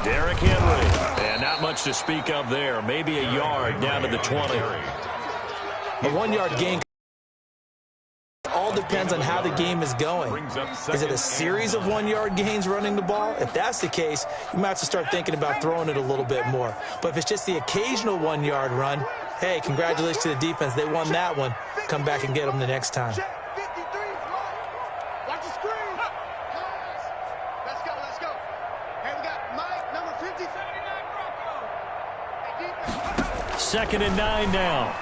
Derrick Henry. And not much to speak of there. Maybe a yard down to the 20. A 1-yard gain. All depends on how the game is going. Is it a series of 1-yard gains running the ball? If that's the case, you might have to start thinking about throwing it a little bit more. But if it's just the occasional 1-yard run, hey, congratulations to the defense. They won that one. Come back and get them the next time. Second and 9 now.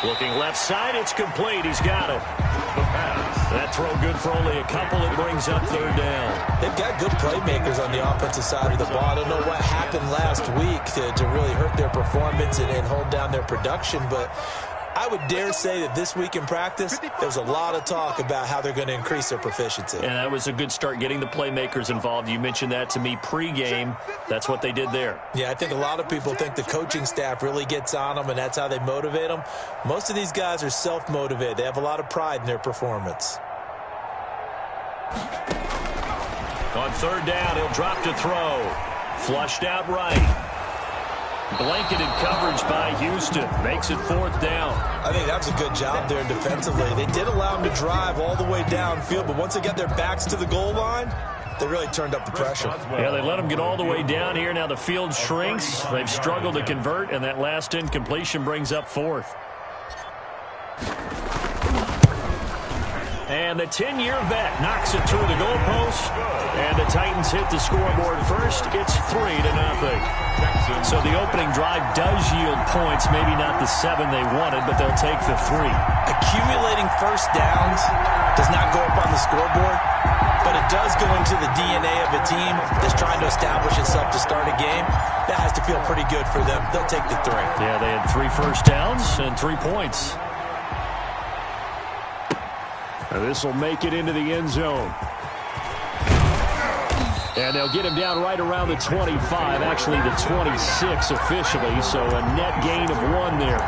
Looking left side, it's complete. He's got it. That throw good for only a couple. It brings up third down. They've got good playmakers on the offensive side of the ball. I don't know what happened last week to really hurt their performance and hold down their production, but I would dare say that this week in practice, there was a lot of talk about how they're going to increase their proficiency. And that was a good start, getting the playmakers involved. You mentioned that to me pregame. That's what they did there. Yeah, I think a lot of people think the coaching staff really gets on them, and that's how they motivate them. Most of these guys are self-motivated. They have a lot of pride in their performance. On third down, he'll drop to throw. Flushed out right. Blanketed coverage by Houston. Makes it fourth down. I think that was a good job there defensively. They did allow them to drive all the way downfield, but once they got their backs to the goal line, they really turned up the pressure. Yeah, they let them get all the way down here. Now the field shrinks. They've struggled to convert, and that last incompletion brings up fourth. And the 10-year vet knocks it through the goalpost. And the Titans hit the scoreboard first. It's 3-0. So the opening drive does yield points. Maybe not the 7 they wanted, but they'll take the 3. Accumulating first downs does not go up on the scoreboard, but it does go into the DNA of a team that's trying to establish itself to start a game. That has to feel pretty good for them. They'll take the 3. Yeah, they had 3 first downs and 3 points. This will make it into the end zone. And they'll get him down right around the 25, actually the 26 officially, so a net gain of 1 there.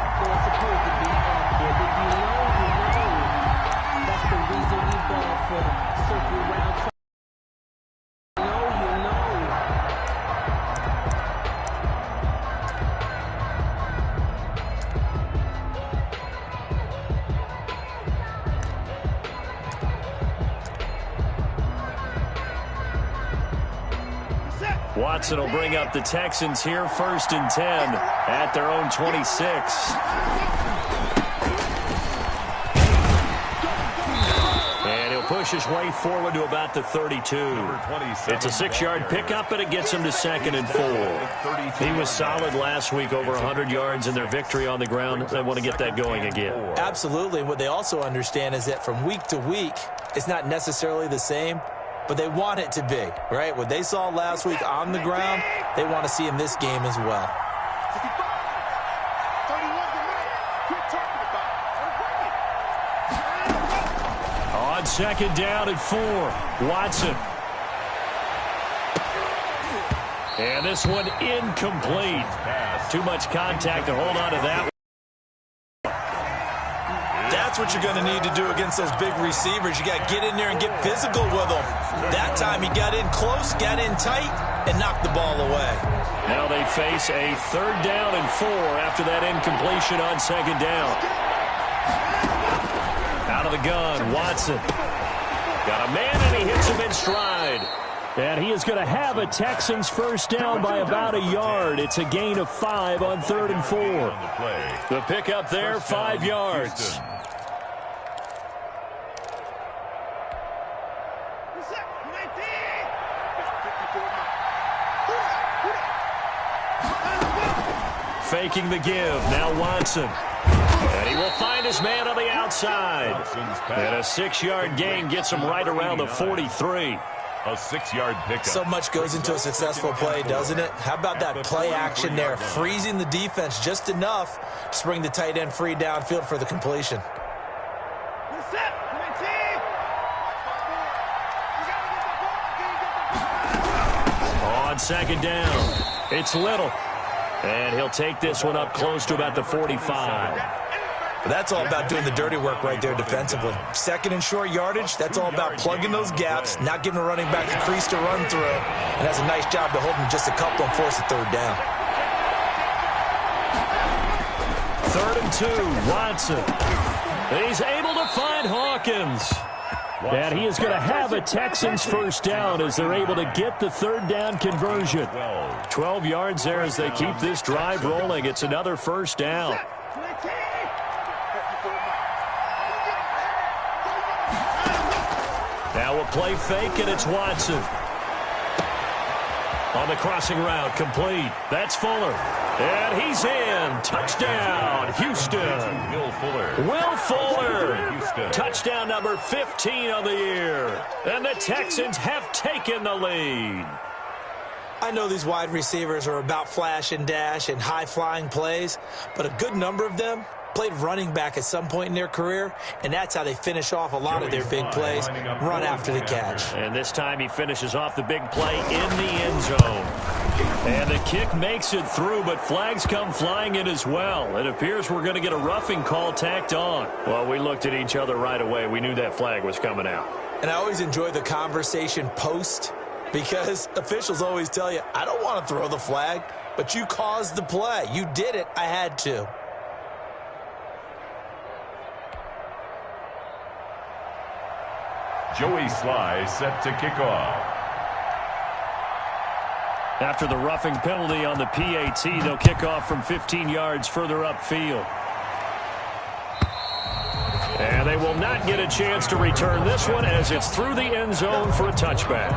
Watson will bring up the Texans here, first and 10 at their own 26. And he'll push his way forward to about the 32. It's a 6-yard pickup, but it gets him to second and 4. He was solid last week, over 100 yards in their victory on the ground. They want to get that going again. Absolutely. What they also understand is that from week to week, it's not necessarily the same, but they want it to be, right? What they saw last week on the ground, they want to see in this game as well. On second down at 4, Watson. And this one incomplete. Too much contact to hold on to that one. That's what you're going to need to do against those big receivers. You got to get in there and get physical with them. That time he got in close, got in tight, and knocked the ball away. Now they face a third down and 4 after that incompletion on second down. Out of the gun, Watson. Got a man, and he hits him in stride. And he is going to have a Texans first down by about a yard. It's a gain of 5 on third and 4. The pickup there, 5 yards. Faking the give. Now Watson. And he will find his man on the outside. And a 6-yard gain gets him right around the 43. A 6-yard pickup. So much goes into a successful play, doesn't it? How about that play action there? Freezing the defense just enough to bring the tight end free downfield for the completion. On second down, it's Little. And he'll take this one up close to about the 45. That's all about doing the dirty work right there defensively. Second and short yardage, that's all about plugging those gaps, not giving a running back a crease to run through, and that's a nice job to hold him just a couple and force a third down. 3rd and 2, Watson. He's able to find Hawkins. And he is going to have a Texans first down as they're able to get the third down conversion. 12 yards there as they keep this drive rolling. It's another first down. Now a play fake, and it's Watson. On the crossing route, complete. That's Fuller. And he's in. Touchdown, Houston. Will Fuller. Touchdown number 15 of the year. And the Texans have taken the lead. I know these wide receivers are about flash and dash and high-flying plays, but a good number of them played running back at some point in their career, and that's how they finish off a lot of their big plays, run after the catch. And this time he finishes off the big play in the end zone. And the kick makes it through, but flags come flying in as well. It appears we're going to get a roughing call tacked on. Well, we looked at each other right away. We knew that flag was coming out. And I always enjoy the conversation post, because officials always tell you, I don't want to throw the flag, but you caused the play. You did it. I had to. Joey Sly set to kick off. After the roughing penalty on the PAT, they'll kick off from 15 yards further upfield. And they will not get a chance to return this one as it's through the end zone for a touchback.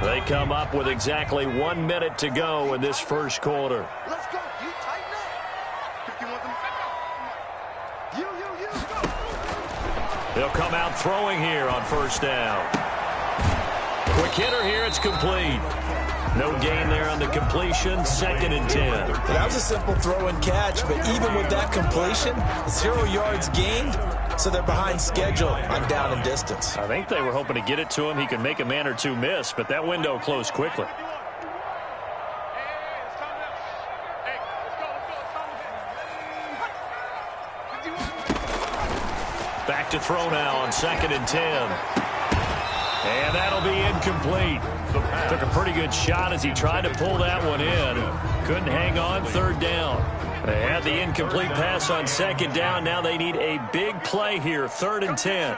They come up with exactly 1 minute to go in this first quarter. Let's go. You tighten up. If you want them. Go. They'll come out throwing here on first down. Quick hitter here. It's complete. No gain there on the completion. 2nd and 10. That was a simple throw and catch, but even with that completion, 0 yards gained, so they're behind schedule on down and distance. I think they were hoping to get it to him. He could make a man or two miss, but that window closed quickly. Back to throw now on 2nd and 10. And that'll be incomplete. Took a pretty good shot as he tried to pull that one in. Couldn't hang on. 3rd down. They had the incomplete pass on 2nd down. Now they need a big play here. 3rd and 10.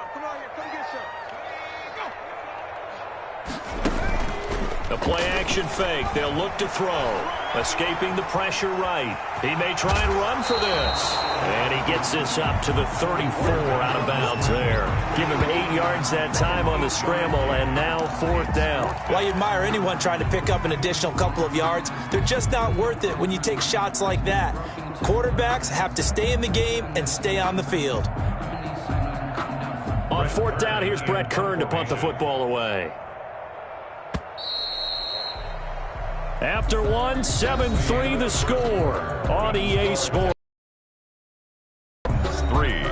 A play-action fake. They'll look to throw. Escaping the pressure right. He may try and run for this. And he gets this up to the 34 out of bounds there. Give him 8 yards that time on the scramble, and now 4th down. While you admire anyone trying to pick up an additional couple of yards, they're just not worth it when you take shots like that. Quarterbacks have to stay in the game and stay on the field. On 4th down, here's Brett Kern to punt the football away. After one, 7-3 the score on EA Sports. 3.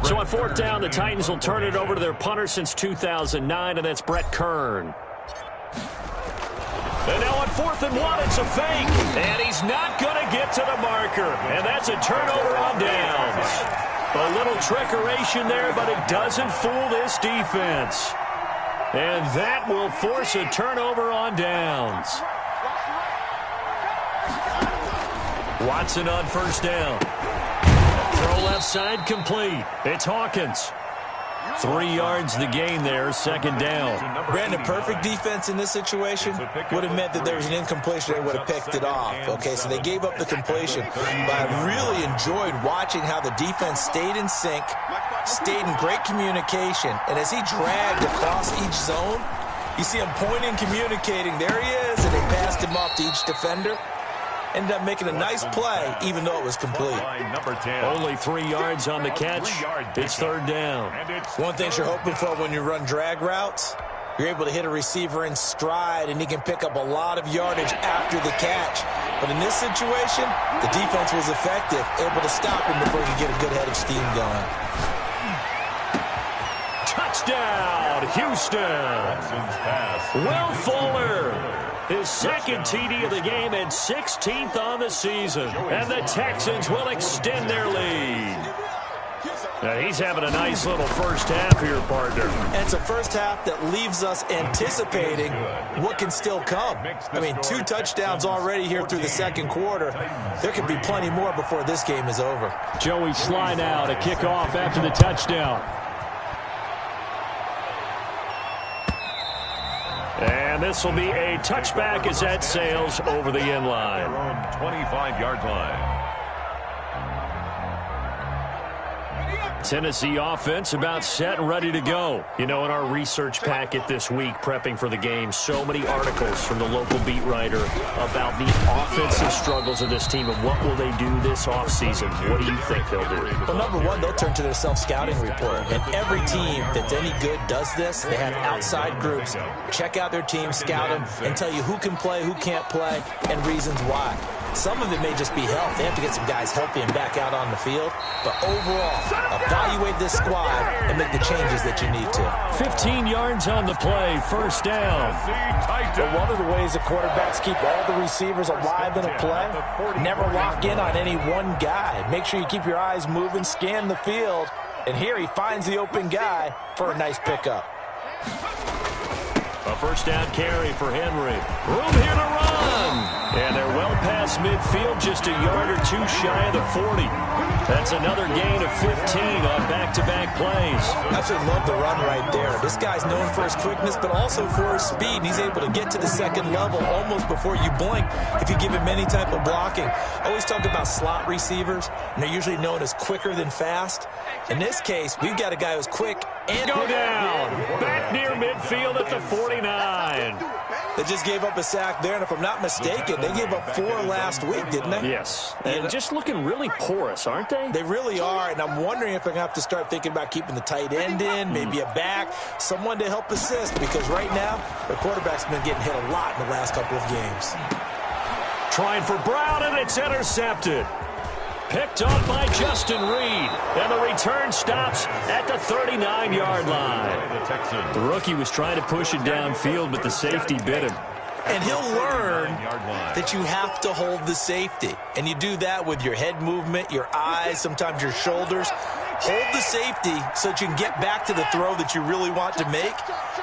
So on 4th down, the Titans will turn it over to their punter since 2009, and that's Brett Kern. And now on 4th and 1, it's a fake. And he's not going to get to the marker. And that's a turnover on downs. A little trickeration there, but it doesn't fool this defense. And that will force a turnover on downs. Watson on 1st down. Throw left side complete. It's Hawkins. 3 yards the gain there, 2nd down. Brandon, perfect defense in this situation would have meant that there was an incompletion. They would have picked it off. Okay, so they gave up the completion. But I really enjoyed watching how the defense stayed in sync, stayed in great communication. And as he dragged across each zone, you see him pointing, communicating. There he is, and they passed him off to each defender. Ended up making a nice play, even though it was complete. Only 3 yards on the catch. It's 3rd down. One thing you're hoping for when you run drag routes, you're able to hit a receiver in stride, and he can pick up a lot of yardage after the catch. But in this situation, the defense was effective, able to stop him before he could get a good head of steam going. Touchdown, Houston. Will Fuller, his second TD of the game and 16th on the season. And the Texans will extend their lead. Now he's having a nice little first half here, partner. And it's a first half that leaves us anticipating what can still come. I mean, 2 touchdowns already here through the second quarter. There could be plenty more before this game is over. Joey Sly now to kick off after the touchdown. And this will be a touchback as that sails over the end line. 25-yard line. Tennessee offense about set and ready to go. You know, in our research packet this week, prepping for the game, so many articles from the local beat writer about the offensive struggles of this team and what will they do this offseason. What do you think they'll do? Well, number one, they'll turn to their self-scouting report. And every team that's any good does this. They have outside groups. Check out their team, scout them, and tell you who can play, who can't play, and reasons why. Some of it may just be health. They have to get some guys healthy and back out on the field. But overall, evaluate this squad and make the changes that you need to. 15 yards on the play, first down. But one of the ways the quarterbacks keep all the receivers alive in a play, never lock in on any one guy. Make sure you keep your eyes moving, scan the field. And here he finds the open guy for a nice pickup. A first down carry for Henry. Room here to run. And they're well past midfield, just a yard or two shy of the 40. That's another gain of 15 on back-to-back plays. I actually love the run right there. This guy's known for his quickness, but also for his speed. He's able to get to the second level almost before you blink if you give him any type of blocking. I always talk about slot receivers, and they're usually known as quicker than fast. In this case, we've got a guy who's quick and go down. Back near midfield at the 49. They just gave up a sack there, and if I'm not mistaken, they gave up 4 last week, didn't they? Yes. And just looking really porous, aren't they? They really are, and I'm wondering if they're going to have to start thinking about keeping the tight end in, maybe a back, someone to help assist, because right now, their quarterback's been getting hit a lot in the last couple of games. Trying for Brown, and it's intercepted. Picked up by Justin Reed, and the return stops at the 39-yard line. The rookie was trying to push it downfield, but the safety bit him. And he'll learn that you have to hold the safety. And you do that with your head movement, your eyes, sometimes your shoulders. Hold the safety so that you can get back to the throw that you really want to make.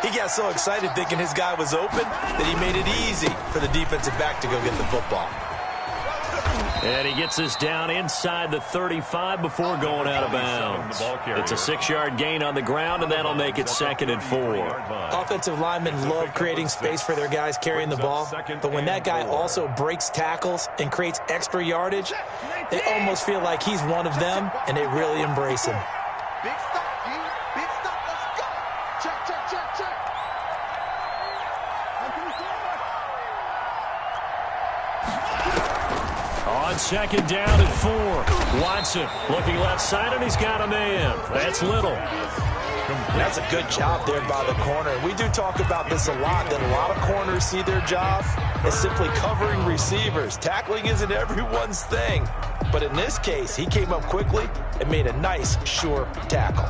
He got so excited thinking his guy was open that he made it easy for the defensive back to go get the football. And he gets us down inside the 35 before going out of bounds. It's a 6-yard gain on the ground, and that'll make it 2nd and 4. Offensive linemen love creating space for their guys carrying the ball, but when that guy also breaks tackles and creates extra yardage, they almost feel like he's one of them, and they really embrace him. Big stop, G. Big stop. Let's go. Check, check, check, check. On 2nd down and 4. Watson looking left side, and he's got a man. That's Little. That's a good job there by the corner. We do talk about this a lot, that a lot of corners see their job as simply covering receivers. Tackling isn't everyone's thing. But in this case, he came up quickly and made a nice, sure tackle.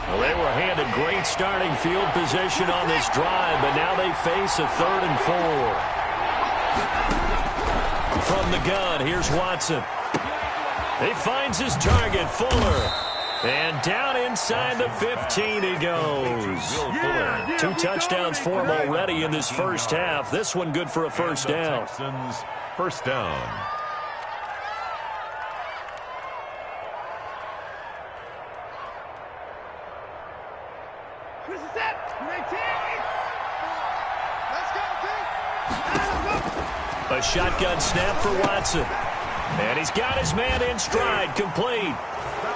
Well, they were handed great starting field position on this drive, but now they face a 3rd and 4. From the gun, here's Watson. He finds his target, Fuller. And down inside the 15 he goes. 2 touchdowns for him already in this first half. This one good for a first down. First down. A shotgun snap for Watson. And he's got his man in stride, complete.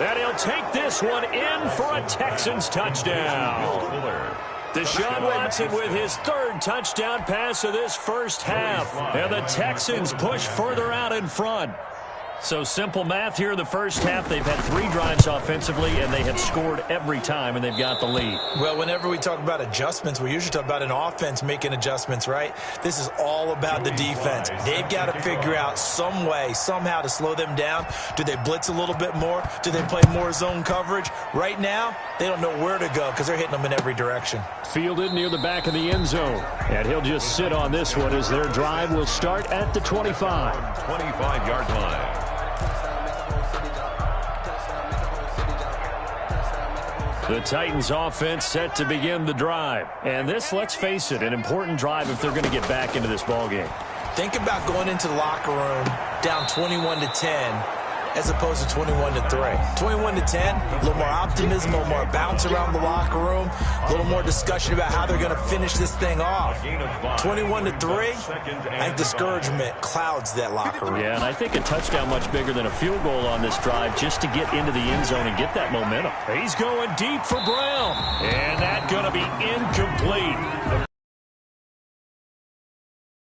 And he'll take this one in for a Texans touchdown. Deshaun Watson with his 3rd touchdown pass of this first half. And the Texans push further out in front. So simple math here in the first half. They've had 3 drives offensively, and they have scored every time, and they've got the lead. Well, whenever we talk about adjustments, we usually talk about an offense making adjustments, right? This is all about the defense. They've got to figure out some way, somehow to slow them down. Do they blitz a little bit more? Do they play more zone coverage? Right now, they don't know where to go because they're hitting them in every direction. Fielded near the back of the end zone. And he'll just sit on this one as their drive will start at the 25. 25-yard line. The Titans offense set to begin the drive. And this, let's face it, an important drive if they're going to get back into this ballgame. Think about going into the locker room down 21-10 as opposed to 21-3. 21-10, a little more optimism, a little more bounce around the locker room, a little more discussion about how they're going to finish this thing off. 21-3, I think discouragement clouds that locker room. Yeah, and I think a touchdown much bigger than a field goal on this drive just to get into the end zone and get that momentum. He's going deep for Brown, and that's going to be incomplete.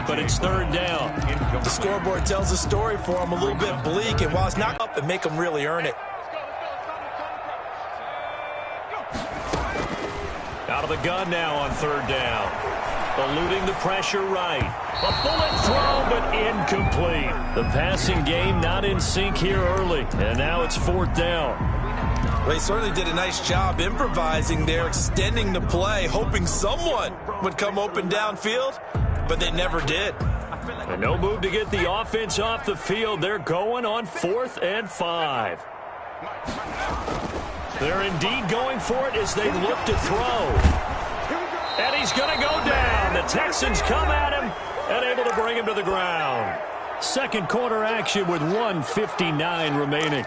But it's third down. The scoreboard tells a story for them, a little bit bleak, and while it's not up, it make them really earn it. Out of the gun now on third down. Eluding the pressure right. A bullet throw, but incomplete. The passing game not in sync here early, and now it's fourth down. Well, they certainly did a nice job improvising there, extending the play, hoping someone would come open downfield, but they never did. And no move to get the offense off the field. They're going on 4th and 5. They're indeed going for it as they look to throw. And he's going to go down. The Texans come at him and able to bring him to the ground. Second quarter action with 1:59 remaining.